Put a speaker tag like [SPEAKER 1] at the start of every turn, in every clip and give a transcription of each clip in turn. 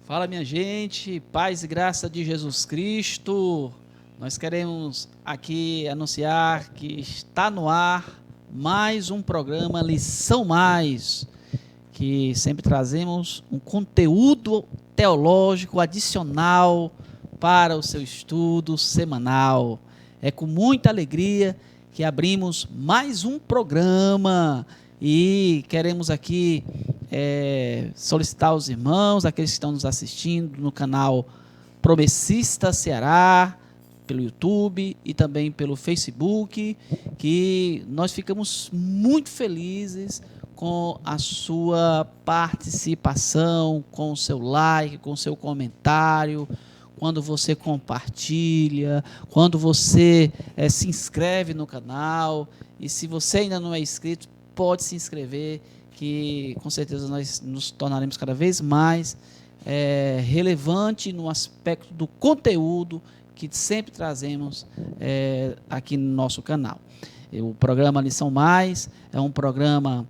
[SPEAKER 1] Fala, minha gente, paz e graça de Jesus Cristo. Nós queremos aqui anunciar que está no ar mais um programa Lição Mais, que sempre trazemos um conteúdo teológico adicional para o seu estudo semanal. É com muita alegria que abrimos mais um programa e queremos aqui solicitar aos irmãos, aqueles que estão nos assistindo no canal Promessista Ceará, pelo YouTube e também pelo Facebook, que nós ficamos muito felizes com a sua participação, com o seu like, com o seu comentário, quando você compartilha, quando você se inscreve no canal, e se você ainda não é inscrito, pode se inscrever, que com certeza nós nos tornaremos cada vez mais relevante no aspecto do conteúdo que sempre trazemos aqui no nosso canal. O programa Lição Mais é um programa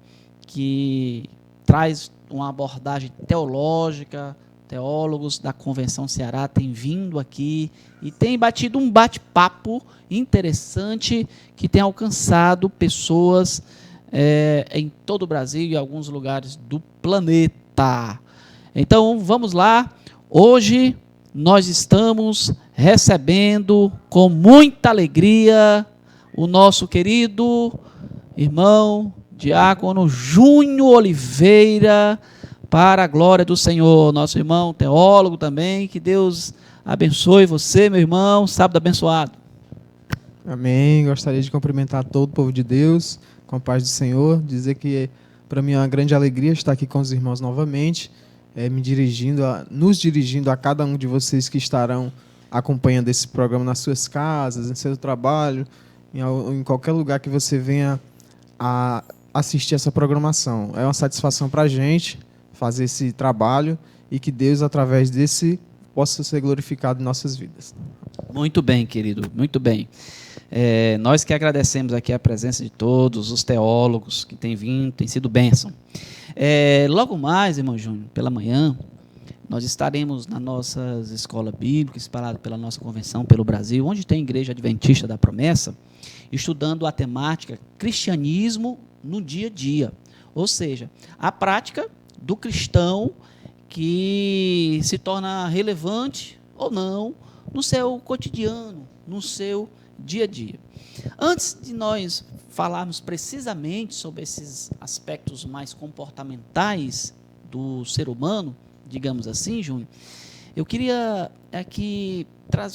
[SPEAKER 1] que traz uma abordagem teológica. Teólogos da Convenção Ceará têm vindo aqui e têm batido um bate-papo interessante que tem alcançado pessoas em todo o Brasil e em alguns lugares do planeta. Então, vamos lá. Hoje nós estamos recebendo com muita alegria o nosso querido irmão diácono Júnior Oliveira, para a glória do Senhor, nosso irmão teólogo também. Que Deus abençoe você, meu irmão, sábado abençoado.
[SPEAKER 2] Amém. Gostaria de cumprimentar todo o povo de Deus com a paz do Senhor, dizer que para mim é uma grande alegria estar aqui com os irmãos novamente, nos dirigindo a cada um de vocês que estarão acompanhando esse programa nas suas casas, em seu trabalho, em qualquer lugar que você venha a assistir essa programação. É uma satisfação para a gente fazer esse trabalho e que Deus, através desse, possa ser glorificado em nossas vidas.
[SPEAKER 1] Muito bem, querido, muito bem. Nós que agradecemos aqui a presença de todos os teólogos que têm vindo, tem sido bênção. Logo mais, irmão Júnior, pela manhã, nós estaremos na nossa escola bíblica, espalhada pela nossa convenção, pelo Brasil, onde tem a Igreja Adventista da Promessa, estudando a temática cristianismo no dia a dia, ou seja, a prática do cristão que se torna relevante ou não no seu cotidiano, no seu dia a dia. Antes de nós falarmos precisamente sobre esses aspectos mais comportamentais do ser humano, digamos assim, Júnior, eu queria aqui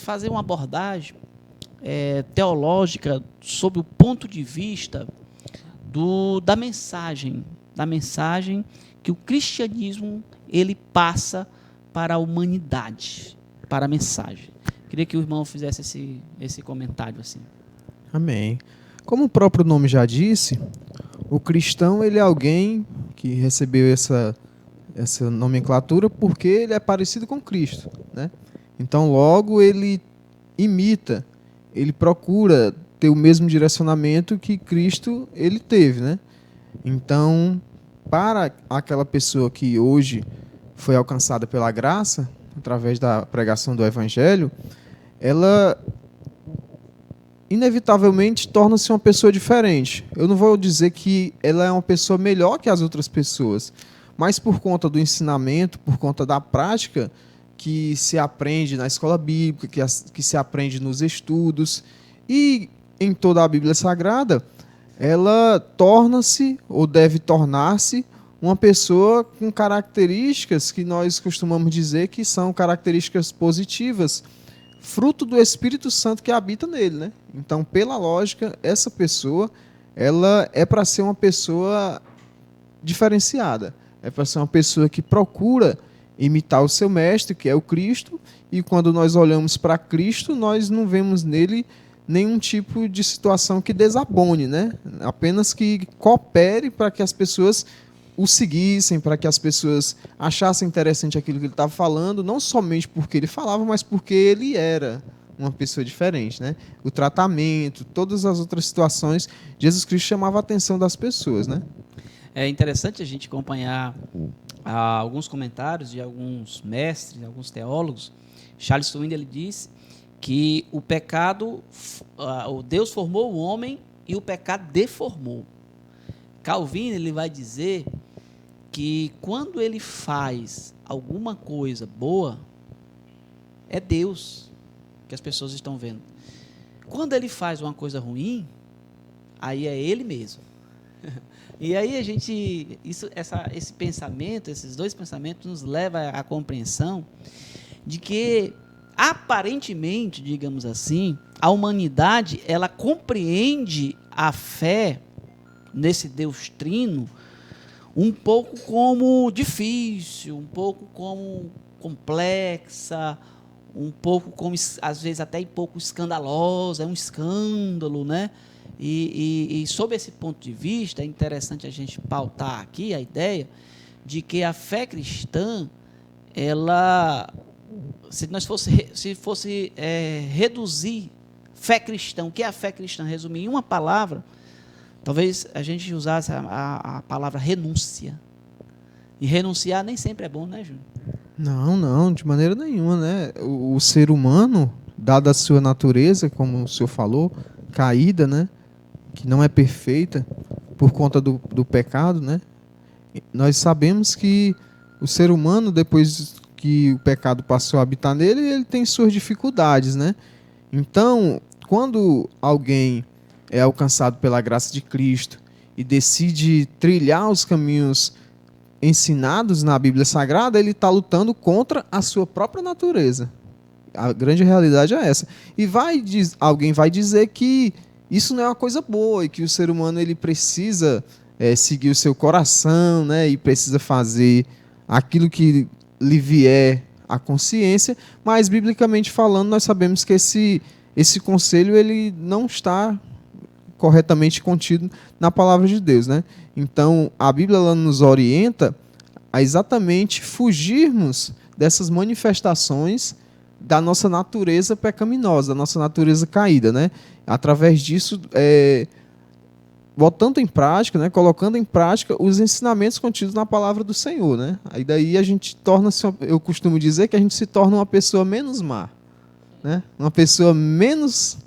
[SPEAKER 1] fazer uma abordagem teológica sobre o ponto de vista da mensagem que o cristianismo ele passa para a humanidade, para a mensagem. Queria que o irmão fizesse esse comentário assim.
[SPEAKER 2] Amém. Como o próprio nome já disse, o cristão ele é alguém que recebeu essa nomenclatura porque ele é parecido com Cristo, né? Então, logo, ele imita, ele procura ter o mesmo direcionamento que Cristo ele teve, né? Então, para aquela pessoa que hoje foi alcançada pela graça, através da pregação do Evangelho, ela inevitavelmente torna-se uma pessoa diferente. Eu não vou dizer que ela é uma pessoa melhor que as outras pessoas, mas por conta do ensinamento, por conta da prática que se aprende na escola bíblica, que se aprende nos estudos e em toda a Bíblia Sagrada, ela torna-se ou deve tornar-se uma pessoa com características que nós costumamos dizer que são características positivas, fruto do Espírito Santo que habita nele, né? Então, pela lógica, essa pessoa ela é para ser uma pessoa diferenciada, é para ser uma pessoa que procura imitar o seu mestre, que é o Cristo, e quando nós olhamos para Cristo, nós não vemos nele nenhum tipo de situação que desabone, né? Apenas que coopere para que as pessoas o seguissem, para que as pessoas achassem interessante aquilo que ele estava falando, não somente porque ele falava, mas porque ele era uma pessoa diferente, né? O tratamento, todas as outras situações, Jesus Cristo chamava a atenção das pessoas, né?
[SPEAKER 1] É interessante a gente acompanhar alguns comentários de alguns mestres, alguns teólogos. Charles Swindoll, ele diz que o pecado, o Deus formou o homem e o pecado deformou. Calvino, ele vai dizer que quando ele faz alguma coisa boa, é Deus que as pessoas estão vendo. Quando ele faz uma coisa ruim, aí é ele mesmo. E aí esse pensamento, esses dois pensamentos nos leva à compreensão de que, aparentemente, digamos assim, a humanidade, ela compreende a fé nesse Deus trino um pouco como difícil, um pouco como complexa, um pouco como, às vezes, até um pouco escandalosa, é um escândalo, né? E sob esse ponto de vista, é interessante a gente pautar aqui a ideia de que a fé cristã, ela, se fosse reduzir fé cristã, o que é a fé cristã, resumir em uma palavra, talvez a gente usasse a palavra renúncia. E renunciar nem sempre é bom, né, Júnior?
[SPEAKER 2] Não, de maneira nenhuma, né? O ser humano, dada a sua natureza, como o senhor falou, caída, né? Que não é perfeita por conta do pecado, né? Nós sabemos que o ser humano, depois que o pecado passou a habitar nele, ele tem suas dificuldades, né? Então, quando alguém é alcançado pela graça de Cristo e decide trilhar os caminhos ensinados na Bíblia Sagrada, ele está lutando contra a sua própria natureza. A grande realidade é essa. E alguém vai dizer que isso não é uma coisa boa e que o ser humano ele precisa seguir o seu coração, né, e precisa fazer aquilo que lhe vier à consciência, mas biblicamente falando nós sabemos que esse conselho ele não está corretamente contido na palavra de Deus, né? Então a Bíblia ela nos orienta a exatamente fugirmos dessas manifestações da nossa natureza pecaminosa, da nossa natureza caída, né? Através disso, botando em prática, né? Colocando em prática os ensinamentos contidos na palavra do Senhor, né? Aí daí a gente torna-se, eu costumo dizer que a gente se torna uma pessoa menos má, né? Uma pessoa menos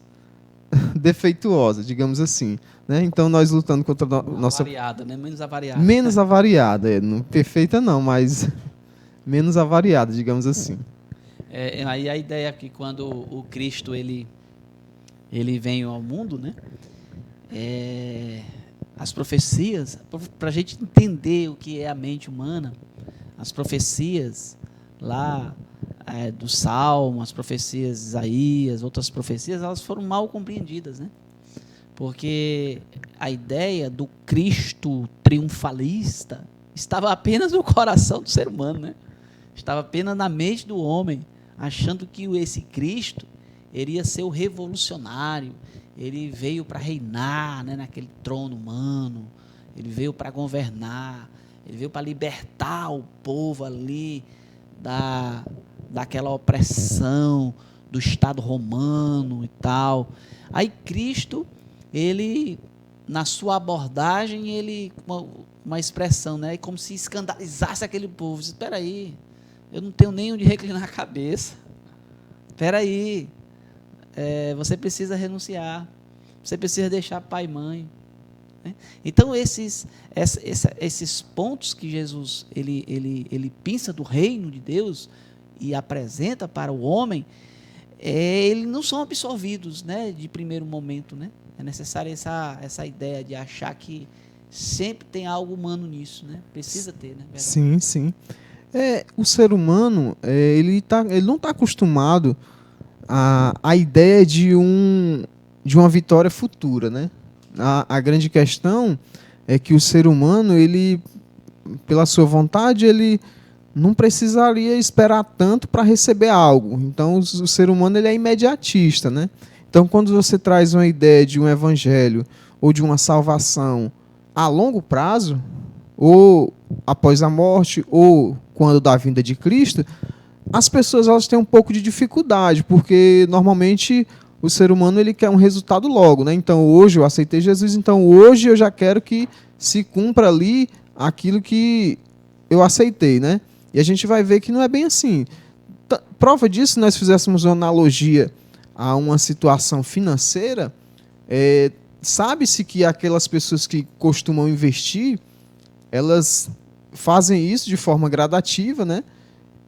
[SPEAKER 2] defeituosa, digamos assim, né? Então nós lutando contra nossa
[SPEAKER 1] avariada, né? Menos avariada.
[SPEAKER 2] Menos avariada, não perfeita não, mas menos avariada, digamos assim.
[SPEAKER 1] Aí a ideia é que quando o Cristo ele vem ao mundo, né? As profecias, para a gente entender o que é a mente humana, as profecias lá do Salmo, as profecias de Isaías, outras profecias, elas foram mal compreendidas, né? Porque a ideia do Cristo triunfalista estava apenas no coração do ser humano, né? Estava apenas na mente do homem, achando que esse Cristo iria ser o revolucionário, ele veio para reinar, né, naquele trono humano, ele veio para governar, ele veio para libertar o povo ali daquela opressão do Estado romano e tal. Aí Cristo, ele, na sua abordagem, ele, uma expressão, né, como se escandalizasse aquele povo. Espera aí, eu não tenho nem onde reclinar a cabeça. Espera aí, você precisa renunciar, você precisa deixar pai e mãe. Né? Então, esses pontos que Jesus ele pinça do reino de Deus e apresenta para o homem, eles não são absorvidos, né, de primeiro momento, né? É necessária essa ideia de achar que sempre tem algo humano nisso, né? Precisa ter, né?
[SPEAKER 2] Verdade? Sim. O ser humano, ele não está acostumado à ideia de uma vitória futura, né? A grande questão é que o ser humano, ele, pela sua vontade, ele não precisaria esperar tanto para receber algo. Então, o ser humano ele é imediatista, né? Então, quando você traz uma ideia de um evangelho ou de uma salvação a longo prazo, ou após a morte ou quando da vinda de Cristo, as pessoas elas têm um pouco de dificuldade, porque normalmente o ser humano ele quer um resultado logo, né? Então hoje eu aceitei Jesus, então hoje eu já quero que se cumpra ali aquilo que eu aceitei, né? E a gente vai ver que não é bem assim. Prova disso, se nós fizéssemos uma analogia a uma situação financeira, sabe-se que aquelas pessoas que costumam investir, elas fazem isso de forma gradativa, né?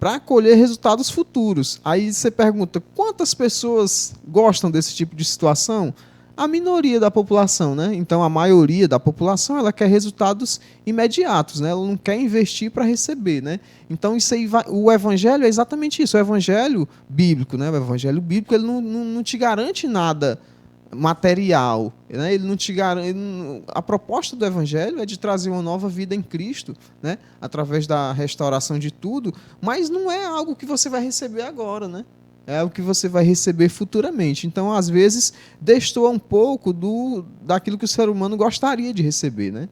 [SPEAKER 2] Para colher resultados futuros. Aí você pergunta, quantas pessoas gostam desse tipo de situação? A minoria da população, né? Então a maioria da população ela quer resultados imediatos, né? Ela não quer investir para receber, né? Então isso aí o evangelho é exatamente isso. O evangelho bíblico, né? O evangelho bíblico ele não te garante nada material, né? Ele não te garante. A proposta do evangelho é de trazer uma nova vida em Cristo, né? Através da restauração de tudo, mas não é algo que você vai receber agora, né? É o que você vai receber futuramente. Então, às vezes, destoa um pouco daquilo que o ser humano gostaria de receber, né?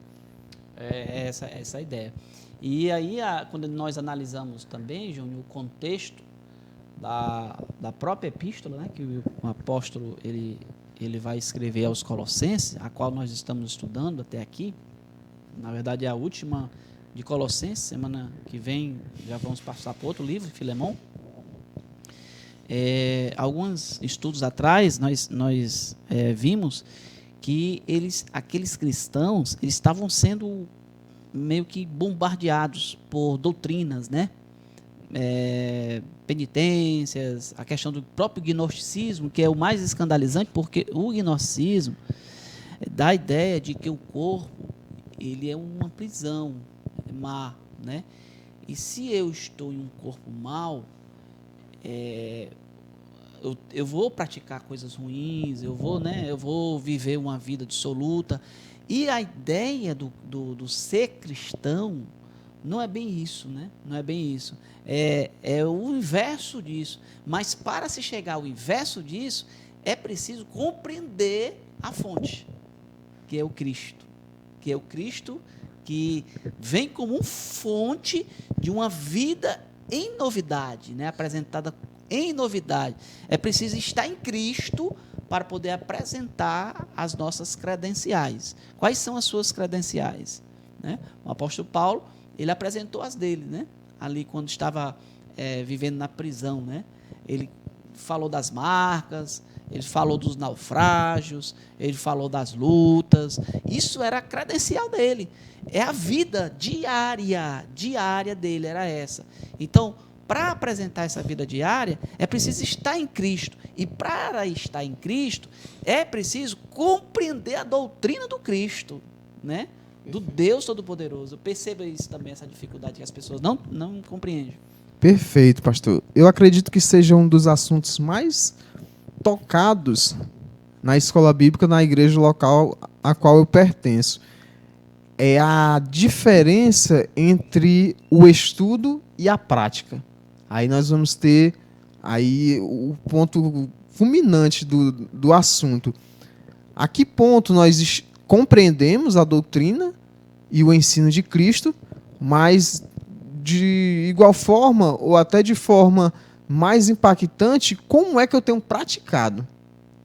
[SPEAKER 1] É essa a ideia. E aí, quando nós analisamos também, Júnior, o contexto da própria epístola, né, que o apóstolo ele vai escrever aos Colossenses, a qual nós estamos estudando até aqui, na verdade é a última de Colossenses, semana que vem já vamos passar para outro livro, Filemão. Alguns estudos atrás nós vimos que aqueles cristãos eles estavam sendo meio que bombardeados por doutrinas, né? Penitências, a questão do próprio gnosticismo, que é o mais escandalizante, porque o gnosticismo dá a ideia de que o corpo ele é uma prisão má, né? E se eu estou em um corpo mau, eu vou praticar coisas ruins, eu vou viver uma vida dissoluta. E a ideia do ser cristão não é bem isso, né? Não é bem isso. É o inverso disso. Mas para se chegar ao inverso disso, é preciso compreender a fonte, que é o Cristo. Que é o Cristo que vem como fonte de uma vida em novidade, né? Apresentada em novidade. É preciso estar em Cristo para poder apresentar as nossas credenciais. Quais são as suas credenciais? Né? O apóstolo Paulo, ele apresentou as dele, né? Ali quando estava vivendo na prisão, né? Ele falou das marcas, ele falou dos naufrágios, ele falou das lutas. Isso era a credencial dele. É a vida diária dele, era essa. Então, para apresentar essa vida diária, é preciso estar em Cristo. E para estar em Cristo, é preciso compreender a doutrina do Cristo, né? Do Deus Todo-Poderoso. Perceba isso também, essa dificuldade que as pessoas não compreendem.
[SPEAKER 2] Perfeito, pastor. Eu acredito que seja um dos assuntos mais tocados na escola bíblica, na igreja local a qual eu pertenço. É a diferença entre o estudo e a prática. Aí nós vamos ter aí o ponto fulminante do assunto. A que ponto nós compreendemos a doutrina e o ensino de Cristo, mas de igual forma, ou até de forma mais impactante, como é que eu tenho praticado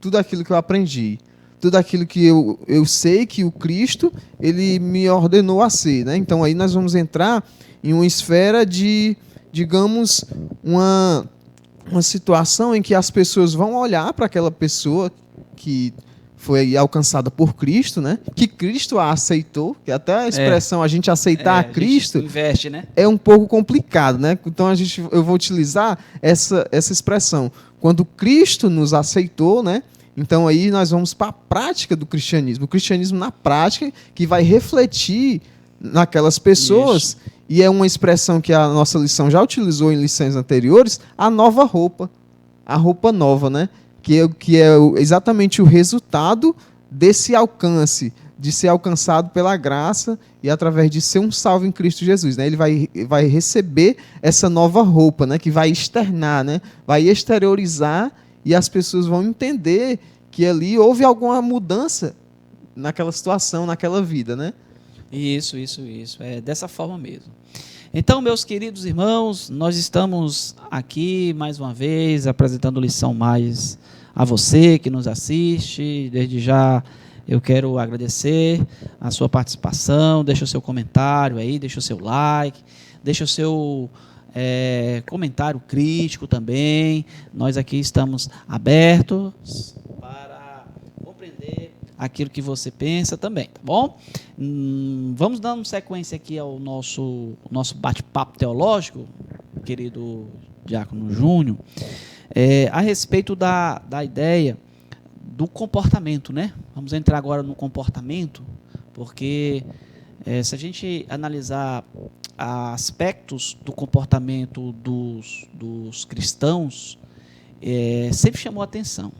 [SPEAKER 2] tudo aquilo que eu aprendi, tudo aquilo que eu sei que o Cristo ele me ordenou a ser, né? Então aí nós vamos entrar em uma esfera de, digamos, uma situação em que as pessoas vão olhar para aquela pessoa que foi alcançada por Cristo, né? Que Cristo a aceitou, que até a expressão a gente aceitar a Cristo
[SPEAKER 1] investe, né?
[SPEAKER 2] É um pouco complicado, né? Então eu vou utilizar essa expressão. Quando Cristo nos aceitou, né? Então aí nós vamos para a prática do cristianismo. O cristianismo na prática que vai refletir naquelas pessoas. Isso. E é uma expressão que a nossa lição já utilizou em lições anteriores, a nova roupa. A roupa nova, né? Que é exatamente o resultado desse alcance, de ser alcançado pela graça e através de ser um salvo em Cristo Jesus, né? Ele vai receber essa nova roupa, né? Que vai externar, né? Vai exteriorizar e as pessoas vão entender que ali houve alguma mudança naquela situação, naquela vida, né?
[SPEAKER 1] Isso. É dessa forma mesmo. Então, meus queridos irmãos, nós estamos aqui mais uma vez apresentando lição mais a você que nos assiste. Desde já eu quero agradecer a sua participação. Deixa o seu comentário aí, deixa o seu like, deixa o seu comentário crítico também. Nós aqui estamos abertos para compreender aquilo que você pensa também, tá bom? Vamos dando sequência aqui ao nosso bate-papo teológico, querido Diácono Júnior, a respeito da ideia do comportamento, né? Vamos entrar agora no comportamento, porque se a gente analisar aspectos do comportamento dos cristãos, sempre chamou atenção.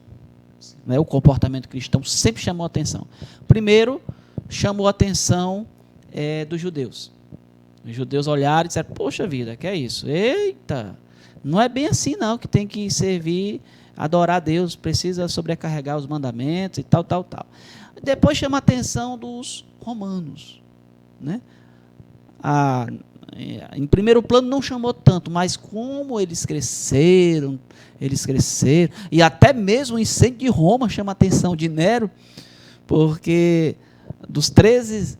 [SPEAKER 1] Né? O comportamento cristão sempre chamou atenção. Primeiro, chamou a atenção dos judeus. Os judeus olharam e disseram, poxa vida, que é isso? Eita, não é bem assim não, que tem que servir, adorar a Deus, precisa sobrecarregar os mandamentos e tal. Depois chama a atenção dos romanos. Né? Em primeiro plano não chamou tanto, mas como eles cresceram, e até mesmo o incêndio de Roma chama a atenção de Nero, porque dos 13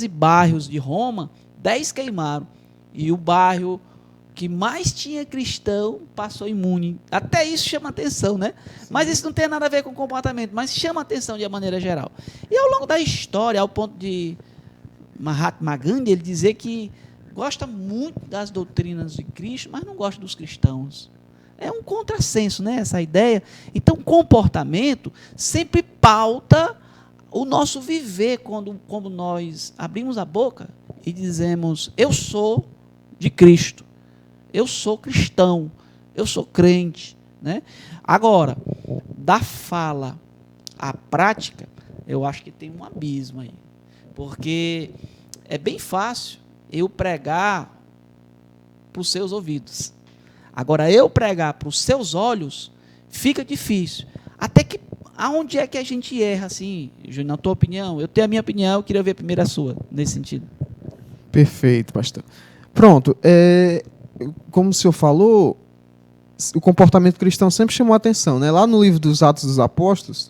[SPEAKER 1] bairros de Roma, 10 queimaram, e o bairro que mais tinha cristão passou imune. Até isso chama atenção, né? Sim. Mas isso não tem nada a ver com comportamento, mas chama atenção de uma maneira geral. E ao longo da história, ao ponto de Mahatma Gandhi, ele dizer que gosta muito das doutrinas de Cristo, mas não gosta dos cristãos. É um contrassenso, né, essa ideia. Então, comportamento sempre pauta o nosso viver quando nós abrimos a boca e dizemos, eu sou de Cristo, eu sou cristão, eu sou crente. Né? Agora, da fala à prática, eu acho que tem um abismo aí. Porque é bem fácil eu pregar para os seus ouvidos. Agora, eu pregar para os seus olhos, fica difícil. Até que, aonde é que a gente erra, assim, Júnior, na tua opinião? Eu tenho a minha opinião, eu queria ver primeiro a sua, nesse sentido.
[SPEAKER 2] Perfeito, pastor. Pronto, como o senhor falou, o comportamento cristão sempre chamou a atenção. Né? Lá no livro dos Atos dos Apóstolos,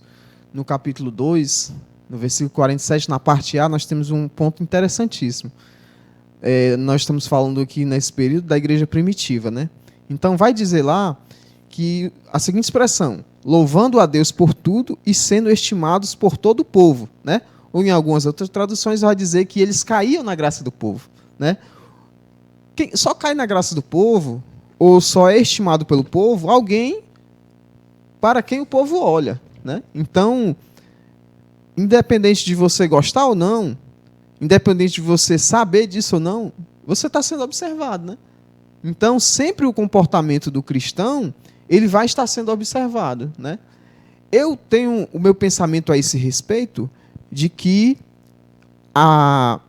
[SPEAKER 2] no capítulo 2, no versículo 47, na parte A, nós temos um ponto interessantíssimo. Nós estamos falando aqui nesse período da igreja primitiva, né? Então vai dizer lá que a seguinte expressão, louvando a Deus por tudo e sendo estimados por todo o povo, né? Ou em algumas outras traduções vai dizer que eles caíam na graça do povo, né? Quem só cai na graça do povo ou só é estimado pelo povo alguém para quem o povo olha, né? Então, independente de você gostar ou não, independente de você saber disso ou não, você está sendo observado, né? Então, sempre o comportamento do cristão, ele vai estar sendo observado, né? Eu tenho o meu pensamento a esse respeito de que a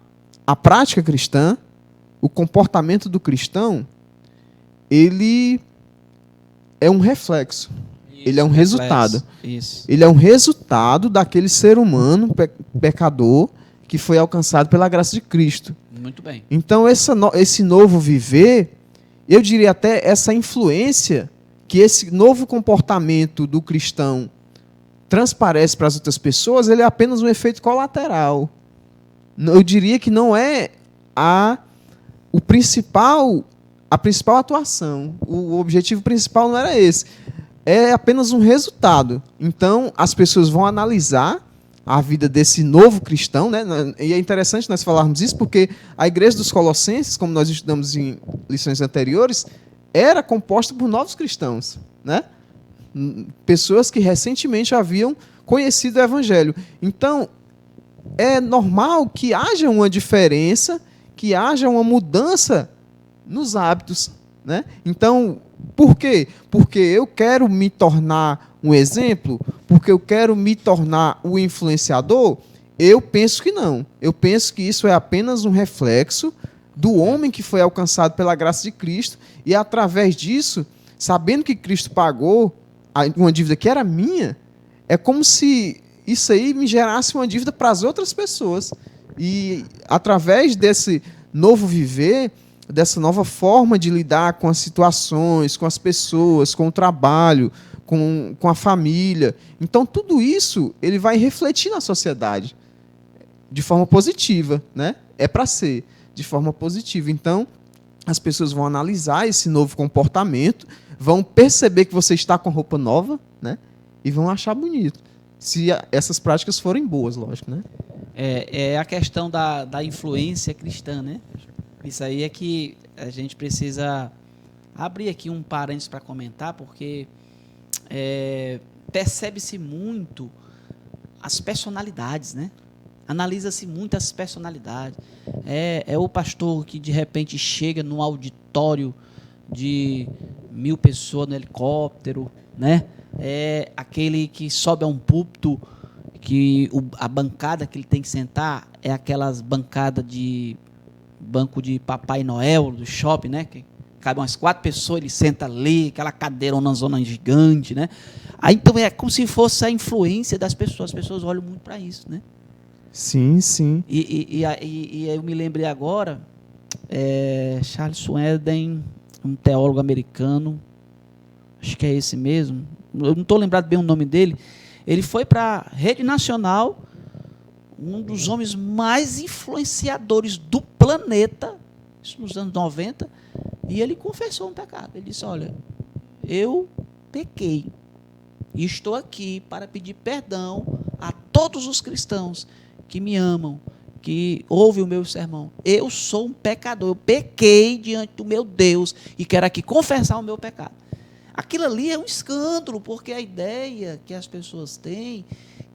[SPEAKER 2] prática cristã, o comportamento do cristão, ele é um reflexo. Isso, ele é um resultado.
[SPEAKER 1] Isso.
[SPEAKER 2] Ele é um resultado daquele ser humano pecador que foi alcançado pela graça de Cristo.
[SPEAKER 1] Muito bem.
[SPEAKER 2] Então, esse novo viver, eu diria até essa influência que esse novo comportamento do cristão transparece para as outras pessoas, ele é apenas um efeito colateral. Eu diria que não é a principal atuação. O objetivo principal não era esse. É apenas um resultado. Então, as pessoas vão analisar a vida desse novo cristão, né? E é interessante nós falarmos isso, porque a igreja dos Colossenses, como nós estudamos em lições anteriores, era composta por novos cristãos, né? Pessoas que recentemente haviam conhecido o Evangelho. Então, é normal que haja uma diferença, que haja uma mudança nos hábitos, né? Então, por quê? Porque eu quero me tornar um exemplo, porque eu quero me tornar o influenciador. Eu penso que não. Eu penso que isso é apenas um reflexo do homem que foi alcançado pela graça de Cristo, e através disso, sabendo que Cristo pagou uma dívida que era minha, é como se isso aí me gerasse uma dívida para as outras pessoas. E através desse novo viver, dessa nova forma de lidar com as situações, com as pessoas, com o trabalho, com a família. Então, tudo isso ele vai refletir na sociedade de forma positiva, né? É para ser de forma positiva. Então, as pessoas vão analisar esse novo comportamento, vão perceber que você está com roupa nova, né? E vão achar bonito. Se essas práticas forem boas, lógico, né?
[SPEAKER 1] É a questão da influência cristã, né? Isso aí é que a gente precisa abrir aqui um parênteses para comentar, porque percebe-se muito as personalidades, né? Analisa-se muito as personalidades. É o pastor que de repente chega num auditório de 1000 pessoas no helicóptero, né? É aquele que sobe a um púlpito que a bancada que ele tem que sentar é aquelas bancadas de banco de Papai Noel do shopping, né? Que cabem umas 4 pessoas, ele senta ali, aquela cadeira uma zona gigante, né? Aí então é como se fosse a influência das pessoas. As pessoas olham muito para isso, né?
[SPEAKER 2] Sim, sim.
[SPEAKER 1] E eu me lembrei agora, Charles Swindoll, um teólogo americano, acho que é esse mesmo, eu não estou lembrado bem o nome dele, ele foi para a rede nacional, um dos homens mais influenciadores do planeta, isso nos anos 90, e ele confessou um pecado. Ele disse, olha, eu pequei e estou aqui para pedir perdão a todos os cristãos que me amam, que ouvem o meu sermão. Eu sou um pecador, eu pequei diante do meu Deus e quero aqui confessar o meu pecado. Aquilo ali é um escândalo, porque a ideia que as pessoas têm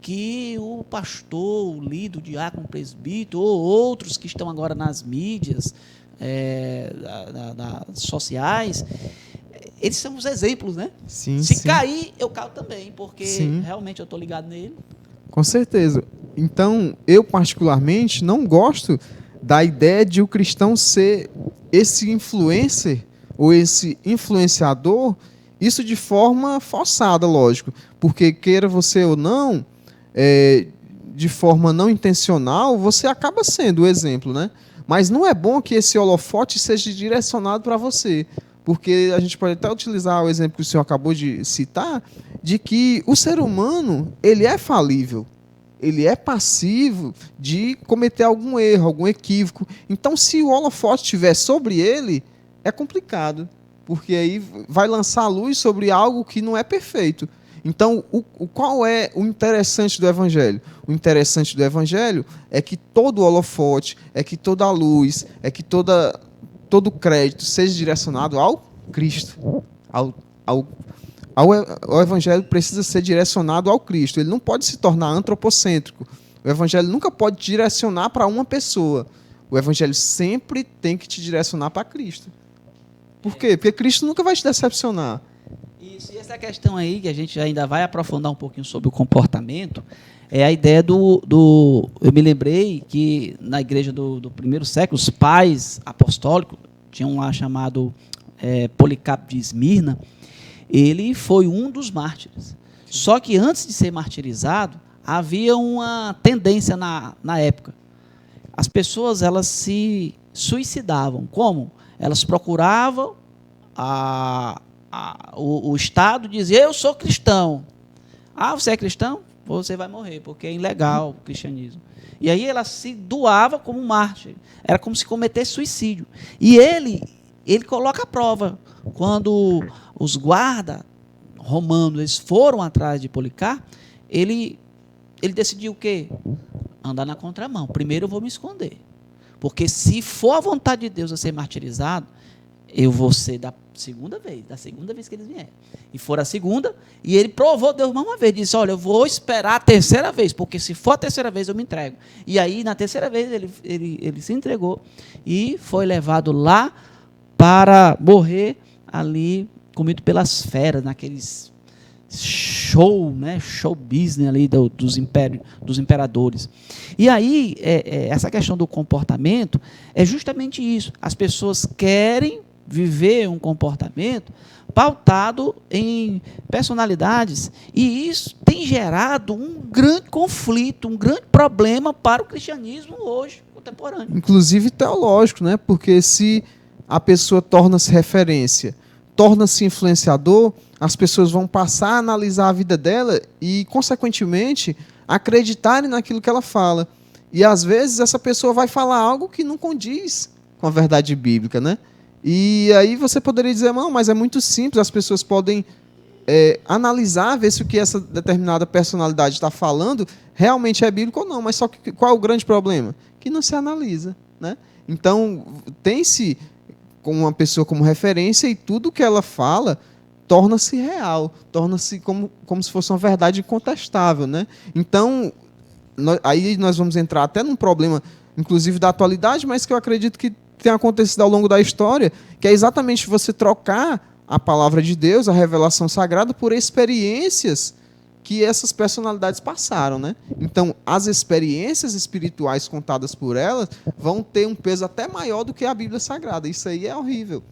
[SPEAKER 1] que o pastor, o líder, o diácono, o presbítero, ou outros que estão agora nas mídias sociais, eles são os exemplos, né?
[SPEAKER 2] Sim,
[SPEAKER 1] Se
[SPEAKER 2] sim.
[SPEAKER 1] cair, eu caio também, porque
[SPEAKER 2] Sim.
[SPEAKER 1] realmente eu estou ligado nele.
[SPEAKER 2] Com certeza. Então, eu particularmente não gosto da ideia de o cristão ser esse influencer ou esse influenciador, isso de forma forçada, lógico. Porque queira você ou não, de forma não intencional, você acaba sendo o exemplo, né? Mas não é bom que esse holofote seja direcionado para você. Porque a gente pode até utilizar o exemplo que o senhor acabou de citar, de que o ser humano, ele é falível. Ele é passivo de cometer algum erro, algum equívoco. Então, se o holofote estiver sobre ele, é complicado. Porque aí vai lançar a luz sobre algo que não é perfeito. Então, qual é o interessante do Evangelho? O interessante do Evangelho é que todo o holofote, é que toda a luz, é que todo o crédito seja direcionado ao Cristo. O Evangelho precisa ser direcionado ao Cristo. Ele não pode se tornar antropocêntrico. O Evangelho nunca pode direcionar para uma pessoa. O Evangelho sempre tem que te direcionar para Cristo. Por quê? Porque Cristo nunca vai te decepcionar.
[SPEAKER 1] Isso, e essa questão aí, que a gente ainda vai aprofundar um pouquinho sobre o comportamento, é a ideia eu me lembrei que na igreja do primeiro século, os pais apostólicos, tinha um lá chamado Policarpo de Esmirna, ele foi um dos mártires. Só que antes de ser martirizado, havia uma tendência na época. As pessoas, elas se suicidavam. Como? Elas procuravam o Estado, dizia, eu sou cristão. Ah, você é cristão? Você vai morrer, porque é ilegal o cristianismo. E aí ela se doava como mártir. Era como se cometesse suicídio. E ele coloca a prova. Quando os guardas romanos eles foram atrás de Policarpo, ele decidiu o quê? Andar na contramão. Primeiro eu vou me esconder. Porque se for a vontade de Deus eu ser martirizado, eu vou ser da segunda vez que eles vierem. E for a segunda, e ele provou Deus mais uma vez, disse, olha, eu vou esperar a terceira vez, porque se for a terceira vez eu me entrego. E aí, na terceira vez, ele se entregou e foi levado lá para morrer ali, comido pelas feras, naqueles show business ali dos imperadores. E aí, essa questão do comportamento é justamente isso. As pessoas querem viver um comportamento pautado em personalidades, e isso tem gerado um grande conflito, um grande problema para o cristianismo hoje, contemporâneo.
[SPEAKER 2] Inclusive teológico, né? Porque se a pessoa torna-se referência, torna-se influenciador, as pessoas vão passar a analisar a vida dela e, consequentemente, acreditarem naquilo que ela fala. E, às vezes, essa pessoa vai falar algo que não condiz com a verdade bíblica, né? E aí você poderia dizer, não, mas é muito simples, as pessoas podem analisar, ver se o que essa determinada personalidade está falando realmente é bíblico ou não. Mas só que qual é o grande problema? Que não se analisa, né? Então, tem-se com uma pessoa como referência e tudo que ela fala torna-se real, torna-se como se fosse uma verdade incontestável, né? Então, aí nós vamos entrar até num problema, inclusive da atualidade, mas que eu acredito que tem acontecido ao longo da história, que é exatamente você trocar a palavra de Deus, a revelação sagrada, por experiências que essas personalidades passaram, né? Então, as experiências espirituais contadas por elas vão ter um peso até maior do que a Bíblia Sagrada. Isso aí é horrível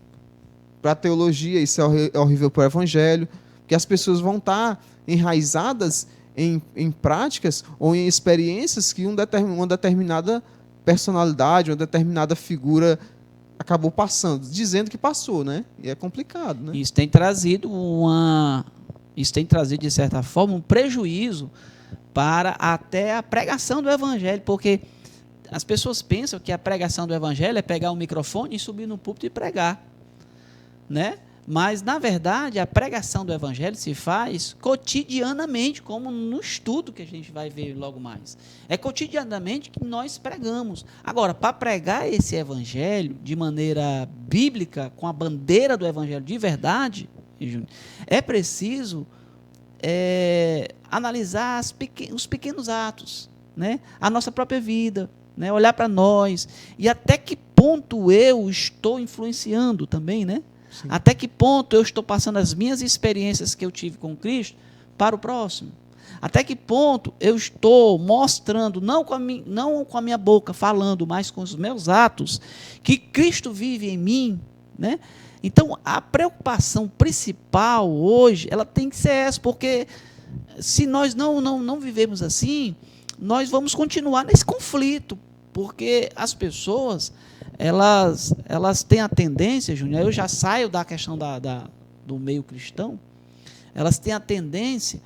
[SPEAKER 2] para a teologia, isso é horrível para o Evangelho, porque as pessoas vão estar enraizadas em práticas ou em experiências que uma determinada personalidade, uma determinada figura acabou passando, dizendo que passou, né? E é complicado, né?
[SPEAKER 1] Isso tem trazido de certa forma um prejuízo para até a pregação do evangelho, porque as pessoas pensam que a pregação do evangelho é pegar um microfone e subir no púlpito e pregar, né? Mas, na verdade, a pregação do evangelho se faz cotidianamente, como no estudo que a gente vai ver logo mais. É cotidianamente que nós pregamos. Agora, para pregar esse evangelho de maneira bíblica, com a bandeira do evangelho de verdade, é preciso analisar os pequenos atos, né? A nossa própria vida, né? Olhar para nós e até que ponto eu estou influenciando também, né? Sim. Até que ponto eu estou passando as minhas experiências que eu tive com Cristo para o próximo? Até que ponto eu estou mostrando, não com a minha boca falando, mas com os meus atos, que Cristo vive em mim, né? Então, a preocupação principal hoje, ela tem que ser essa, porque se nós não vivemos assim, nós vamos continuar nesse conflito, porque as pessoas elas têm a tendência, Júnior, eu já saio da questão do meio cristão, elas têm a tendência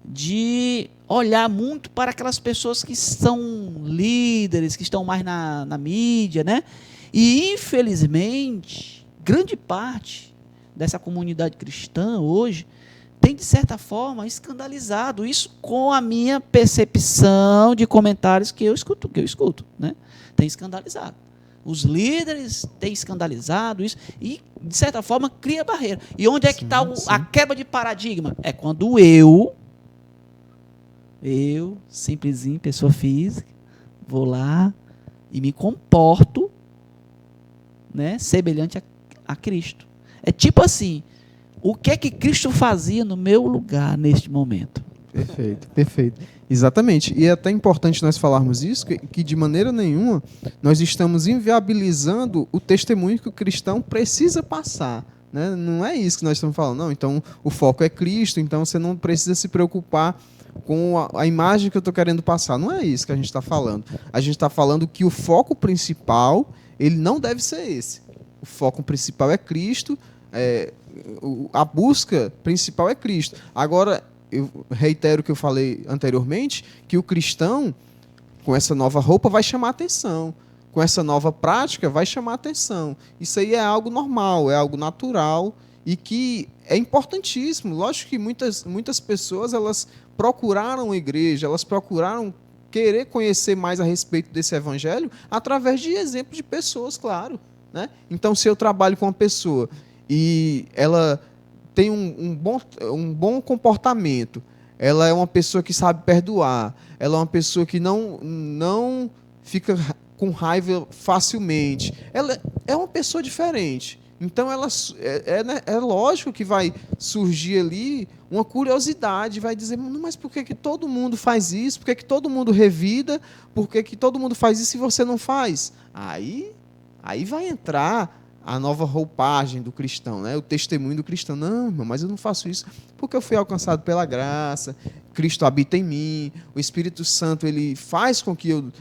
[SPEAKER 1] de olhar muito para aquelas pessoas que são líderes, que estão mais na mídia, né? E, infelizmente, grande parte dessa comunidade cristã hoje tem, de certa forma, escandalizado isso com a minha percepção de comentários que eu escuto, né? Tem escandalizado. Os líderes têm escandalizado isso e, de certa forma, cria barreira. E onde é que está a quebra de paradigma? É quando eu, simplesinho, pessoa física, vou lá e me comporto, né, semelhante a Cristo. É tipo assim, o que é que Cristo fazia no meu lugar neste momento?
[SPEAKER 2] Perfeito, perfeito. Exatamente. E é até importante nós falarmos isso, que de maneira nenhuma nós estamos inviabilizando o testemunho que o cristão precisa passar, né? Não é isso que nós estamos falando. Não, então o foco é Cristo, então você não precisa se preocupar com a imagem que eu estou querendo passar. Não é isso que a gente está falando. A gente está falando que o foco principal, ele não deve ser esse. O foco principal é Cristo, a busca principal é Cristo. Agora, eu reitero o que eu falei anteriormente, que o cristão, com essa nova roupa, vai chamar atenção. Com essa nova prática, vai chamar atenção. Isso aí é algo normal, é algo natural e que é importantíssimo. Lógico que muitas pessoas elas procuraram a igreja, elas procuraram querer conhecer mais a respeito desse evangelho através de exemplos de pessoas, claro, né? Então, se eu trabalho com uma pessoa e ela tem um bom comportamento, ela é uma pessoa que sabe perdoar, ela é uma pessoa que não fica com raiva facilmente, ela é uma pessoa diferente. Então, é lógico que vai surgir ali uma curiosidade, vai dizer, mas por que todo mundo faz isso? Por que todo mundo revida? Por que todo mundo faz isso e você não faz? Aí vai entrar a nova roupagem do cristão, né? O testemunho do cristão. Não, irmão, mas eu não faço isso porque eu fui alcançado pela graça, Cristo habita em mim, o Espírito Santo ele faz com que eu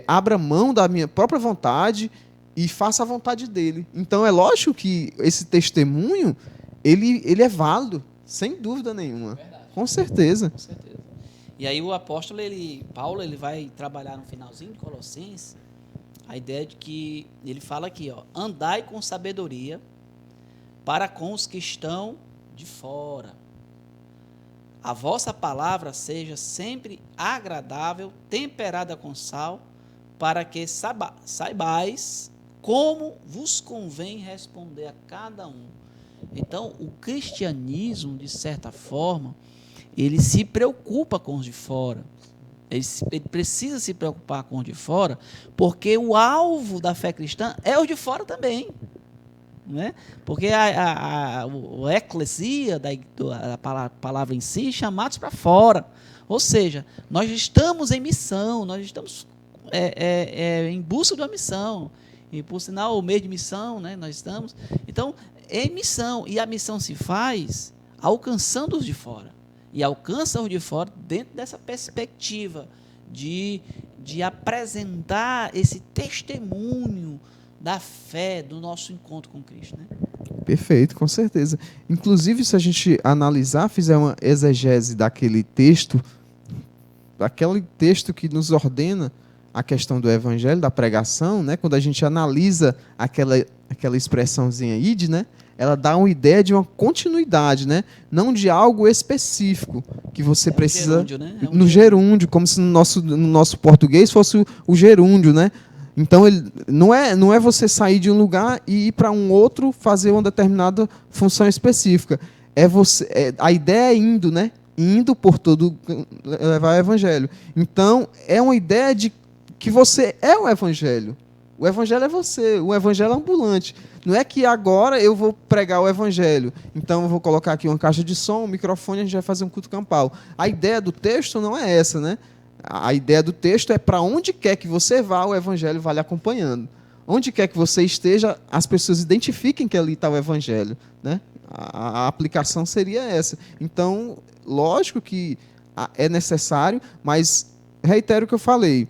[SPEAKER 2] abra mão da minha própria vontade e faça a vontade dele. Então é lógico que esse testemunho ele é válido, sem dúvida nenhuma.
[SPEAKER 1] Verdade.
[SPEAKER 2] Com certeza.
[SPEAKER 1] Com certeza. E aí o apóstolo, Paulo, ele vai trabalhar no finalzinho de Colossenses a ideia de que, ele fala aqui, ó, andai com sabedoria para com os que estão de fora. A vossa palavra seja sempre agradável, temperada com sal, para que saibais como vos convém responder a cada um. Então, o cristianismo, de certa forma, ele se preocupa com os de fora. Ele precisa se preocupar com os de fora, porque o alvo da fé cristã é os de fora também. Né? Porque a eclesia, a palavra em si, chamados para fora. Ou seja, nós estamos em missão, nós estamos em busca de uma missão. E, por sinal, o meio de missão, né, nós estamos. Então, em missão. E a missão se faz alcançando os de fora. E alcança os de fora dentro dessa perspectiva de apresentar esse testemunho da fé, do nosso encontro com Cristo. Né?
[SPEAKER 2] Perfeito, com certeza. Inclusive, se a gente analisar, fizer uma exegese daquele texto, aquele texto que nos ordena a questão do evangelho, da pregação, né? Quando a gente analisa aquela expressãozinha id, né? Ela dá uma ideia de uma continuidade, né? Não de algo específico que você precisa...
[SPEAKER 1] Gerúndio, né?
[SPEAKER 2] No gerúndio, como se no nosso português fosse o gerúndio, né? Então, ele, não é você sair de um lugar e ir para um outro fazer uma determinada função específica. A ideia é indo, né? Indo por todo... levar o evangelho. Então, é uma ideia de que você é o evangelho. O evangelho é você, o evangelho é ambulante. Não é que agora eu vou pregar o evangelho, então eu vou colocar aqui uma caixa de som, um microfone e a gente vai fazer um culto campal. A ideia do texto não é essa, né? A ideia do texto é para onde quer que você vá, o evangelho vai lhe acompanhando. Onde quer que você esteja, as pessoas identifiquem que ali está o evangelho, né? A aplicação seria essa. Então, lógico que é necessário, mas reitero o que eu falei.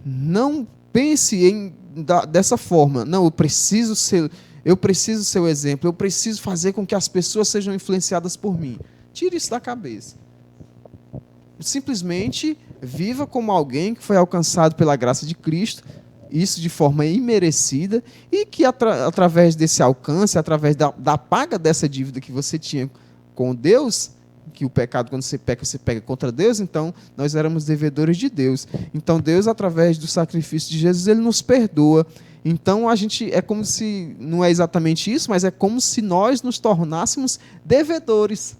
[SPEAKER 2] Não pense dessa forma. Não, eu preciso ser o exemplo, eu preciso fazer com que as pessoas sejam influenciadas por mim. Tire isso da cabeça. Simplesmente viva como alguém que foi alcançado pela graça de Cristo, isso de forma imerecida, e que através desse alcance, através da paga dessa dívida que você tinha com Deus, que o pecado, quando você pega contra Deus, então nós éramos devedores de Deus. Então Deus, através do sacrifício de Jesus, ele nos perdoa. Então a gente, é como se, não é exatamente isso, mas é como se nós nos tornássemos devedores.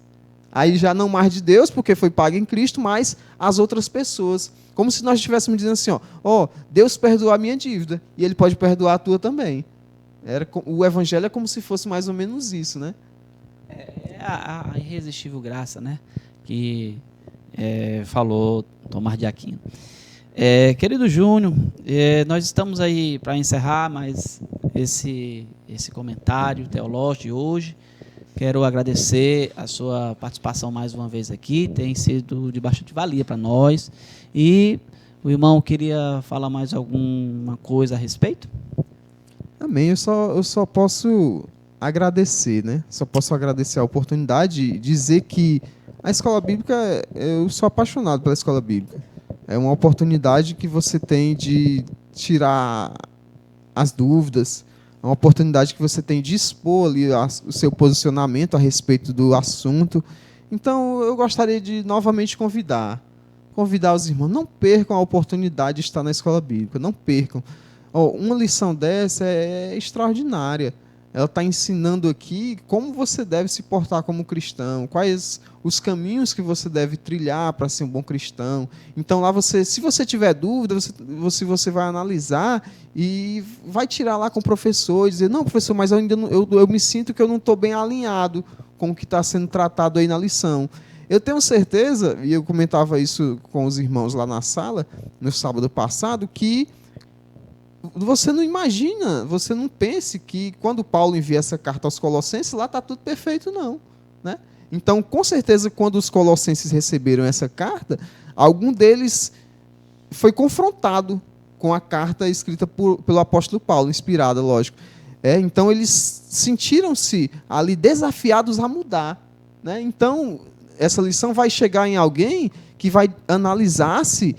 [SPEAKER 2] Aí já não mais de Deus, porque foi pago em Cristo, mas as outras pessoas. Como se nós estivéssemos dizendo assim, Deus perdoou a minha dívida, e Ele pode perdoar a tua também. O Evangelho é como se fosse mais ou menos isso, né?
[SPEAKER 1] É a irresistível graça, né? Que falou Tomás de Aquino. Querido Júnior, nós estamos aí para encerrar mais esse comentário teológico de hoje. Quero agradecer a sua participação mais uma vez aqui, tem sido de bastante valia para nós. E o irmão queria falar mais alguma coisa a respeito?
[SPEAKER 2] Amém. Eu só posso agradecer, né? Só posso agradecer a oportunidade de dizer que a escola bíblica, eu sou apaixonado pela escola bíblica. É uma oportunidade que você tem de tirar as dúvidas, é uma oportunidade que você tem de expor ali o seu posicionamento a respeito do assunto. Então, eu gostaria de novamente convidar os irmãos, não percam a oportunidade de estar na escola bíblica, não percam. Uma lição dessa é extraordinária. Ela está ensinando aqui como você deve se portar como cristão, quais os caminhos que você deve trilhar para ser um bom cristão. Então, lá se você tiver dúvida, você vai analisar e vai tirar lá com o professor e dizer, não, professor, mas eu me sinto que eu não estou bem alinhado com o que está sendo tratado aí na lição. Eu tenho certeza, e eu comentava isso com os irmãos lá na sala, no sábado passado, que você não imagina, você não pense que quando Paulo envia essa carta aos Colossenses, lá está tudo perfeito, não. Né? Então, com certeza, quando os Colossenses receberam essa carta, algum deles foi confrontado com a carta escrita pelo apóstolo Paulo, inspirada, lógico. Então, eles sentiram-se ali desafiados a mudar. Né? Então, essa lição vai chegar em alguém que vai analisar-se,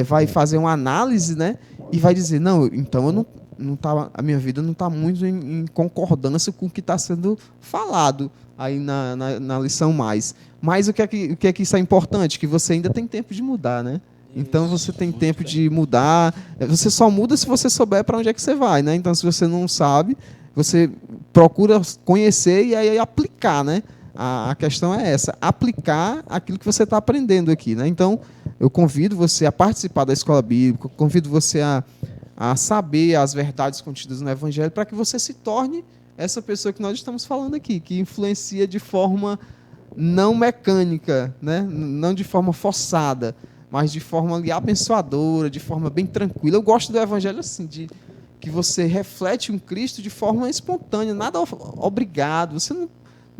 [SPEAKER 2] vai fazer uma análise, né? E vai dizer, não, então eu não tá, a minha vida não está muito em concordância com o que está sendo falado aí na lição mais. Mas o que é que isso é importante? Que você ainda tem tempo de mudar, né? Então você tem tempo de mudar. Você só muda se você souber para onde é que você vai, né? Então, se você não sabe, você procura conhecer e aí aplicar, né? A questão é essa, aplicar aquilo que você está aprendendo aqui, né? Então, eu convido você a participar da escola bíblica, convido você a saber as verdades contidas no Evangelho, para que você se torne essa pessoa que nós estamos falando aqui, que influencia de forma não mecânica, né? Não de forma forçada, mas de forma ali abençoadora, de forma bem tranquila. Eu gosto do Evangelho assim, de que você reflete um Cristo de forma espontânea, nada obrigado.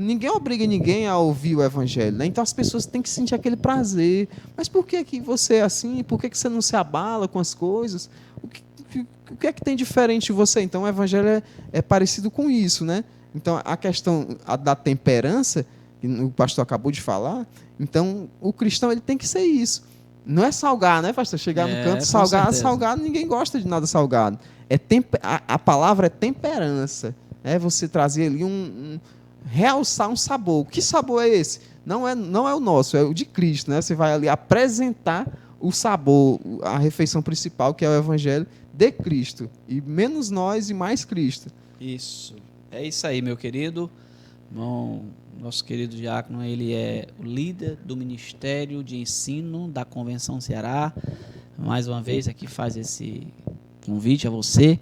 [SPEAKER 2] Ninguém obriga ninguém a ouvir o Evangelho, né? Então as pessoas têm que sentir aquele prazer. Mas por que você é assim? Por que você não se abala com as coisas? O que é que tem diferente de você? Então o Evangelho é parecido com isso, né? Então a questão da temperança, que o pastor acabou de falar, então o cristão ele tem que ser isso. Não é salgar, né, pastor? Chegar no canto, salgar, ninguém gosta de nada salgado. A palavra é temperança. É você trazer ali realçar um sabor. Que sabor é esse? Não é o nosso, é o de Cristo, né? Você vai ali apresentar o sabor, a refeição principal, que é o Evangelho de Cristo. E menos nós e mais Cristo.
[SPEAKER 1] Isso. É isso aí, meu querido. Bom, nosso querido diácono, ele é o líder do Ministério de Ensino da Convenção Ceará. Mais uma vez aqui faz esse convite a você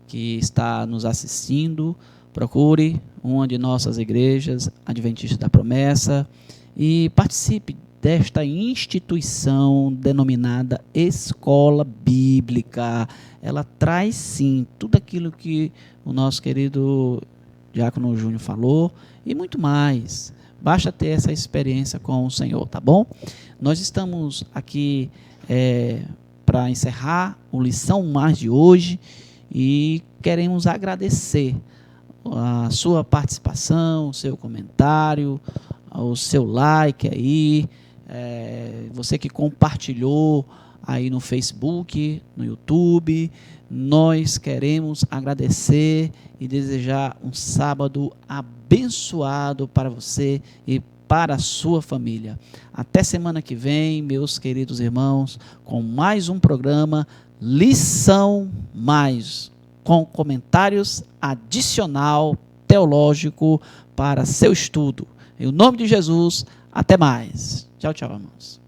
[SPEAKER 1] que está nos assistindo. Procure uma de nossas igrejas adventistas da promessa e participe desta instituição denominada Escola Bíblica. Ela traz, sim, tudo aquilo que o nosso querido Diácono Júnior falou e muito mais. Basta ter essa experiência com o Senhor, tá bom? Nós estamos aqui para encerrar o Lição Mais de hoje e queremos agradecer a sua participação, o seu comentário, o seu like aí, você que compartilhou aí no Facebook, no YouTube. Nós queremos agradecer e desejar um sábado abençoado para você e para a sua família. Até semana que vem, meus queridos irmãos, com mais um programa Lição Mais, com comentários adicional teológico para seu estudo. Em nome de Jesus, até mais. Tchau, tchau, irmãos.